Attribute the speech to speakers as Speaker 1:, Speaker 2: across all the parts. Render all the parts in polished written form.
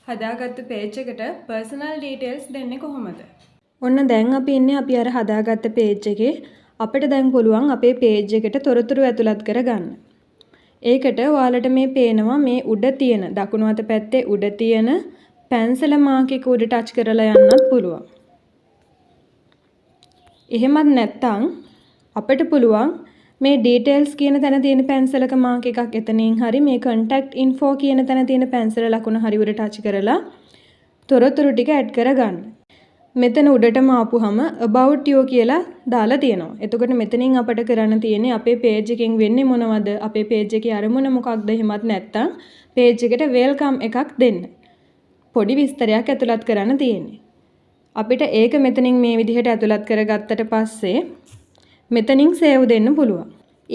Speaker 1: හදාගත්ත page එකට personal details දෙන්නේ කොහොමද?
Speaker 2: ඔන්න දැන් අපි ඉන්නේ අපි අර හදාගත්ත page එකේ. අපිට දැන් පුළුවන් අපේ page එකට තොරතුරු ඇතුළත් කරගන්න. ඒකට ඔයාලට මේ පේනවා මේ උඩ තියෙන දකුණු අත පැත්තේ උඩ තියෙන පැන්සල මාක් එක උඩ ටච් කරලා යන්නත් පුළුවන්. එහෙමත් නැත්නම් අපිට පුළුවන් මේ details කියන තැන තියෙන පැන්සලක මාක් එකක් එතනින් හරි මේ contact info කියන තැන තියෙන පැන්සල ලකුණ හරි උඩ ටච් කරලා තොරතුරු ටික ඇඩ් කරගන්න. මෙතන උඩටම ආපුහම about you කියලා දාලා තියෙනවා. එතකොට මෙතනින් අපිට කරන්න තියෙන්නේ අපේ page එකෙන් වෙන්නේ මොනවද? අපේ page එකේ අරමුණ මොකක්ද? එහෙමත් නැත්නම් page එකට welcome එකක් දෙන්න. පොඩි විස්තරයක් ඇතුළත් කරන්න තියෙන්නේ. අපිට ඒක මෙතනින් මේ විදිහට ඇතුළත් කරගත්තට පස්සේ මෙතනින් save දෙන්න පුළුවන්.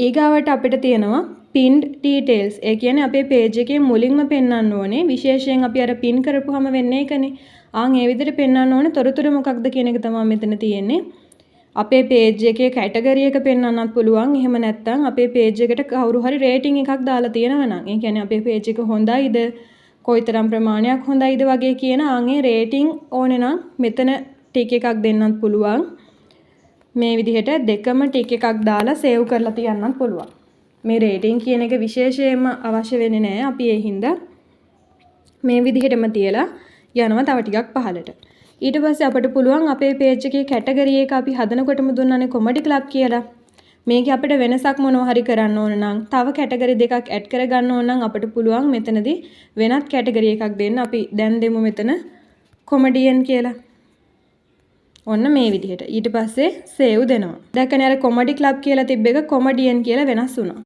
Speaker 2: ඊගාවට අපිට තියෙනවා pinned details. ඒ කියන්නේ අපේ page එකේ මුලින්ම පෙන්වන්න ඕනේ විශේෂයෙන් අපි අර pin කරපුවාම වෙන්නේ ඒකනේ. ඒ විදිහට පෙන්වන්න ඕනේ තොරතුරු මොකක්ද කියන එක තමයි මෙතන තියෙන්නේ. අපේ page එකේ category එක පෙන්වන්නත් පුළුවන්. එහෙම නැත්නම් අපේ page එකට කවුරු හරි rating එකක් දාලා තියෙනවා නම් ඒ කියන්නේ අපේ page එක හොඳයිද කොයිතරම් ප්‍රමාණයක් හොඳයිද වගේ කියන ආන්ගේ rating ඕනේ නම් මෙතන ටික එකක් දෙන්නත් පුළුවන්. මේ විදිහට දෙකම ටික එකක් දාලා සේව් කරලා තියන්නත් පුළුවන්. මේ රේටින් කියන එක විශේෂයෙන්ම අවශ්‍ය වෙන්නේ නැහැ. අපි ඒ හින්දා මේ විදිහටම තියලා යනවා තව ටිකක් පහළට. ඊට පස්සේ අපිට පුළුවන් අපේ page එකේ category එක අපි හදනකොටම දුන්නානේ comedy club කියලා. මේකේ අපිට වෙනසක් මොනවා හරි කරන්න ඕන නම් තව category දෙකක් add කරගන්න ඕන නම් අපිට පුළුවන් මෙතනදී වෙනත් category එකක් දෙන්න. අපි දැන් දෙමු මෙතන comedian කියලා. ඔන්න මේ විදිහට. ඊට පස්සේ save දෙනවා. දැක්කනේ අර comedy club කියලා තිබ්බ එක comedian කියලා වෙනස් වුණා.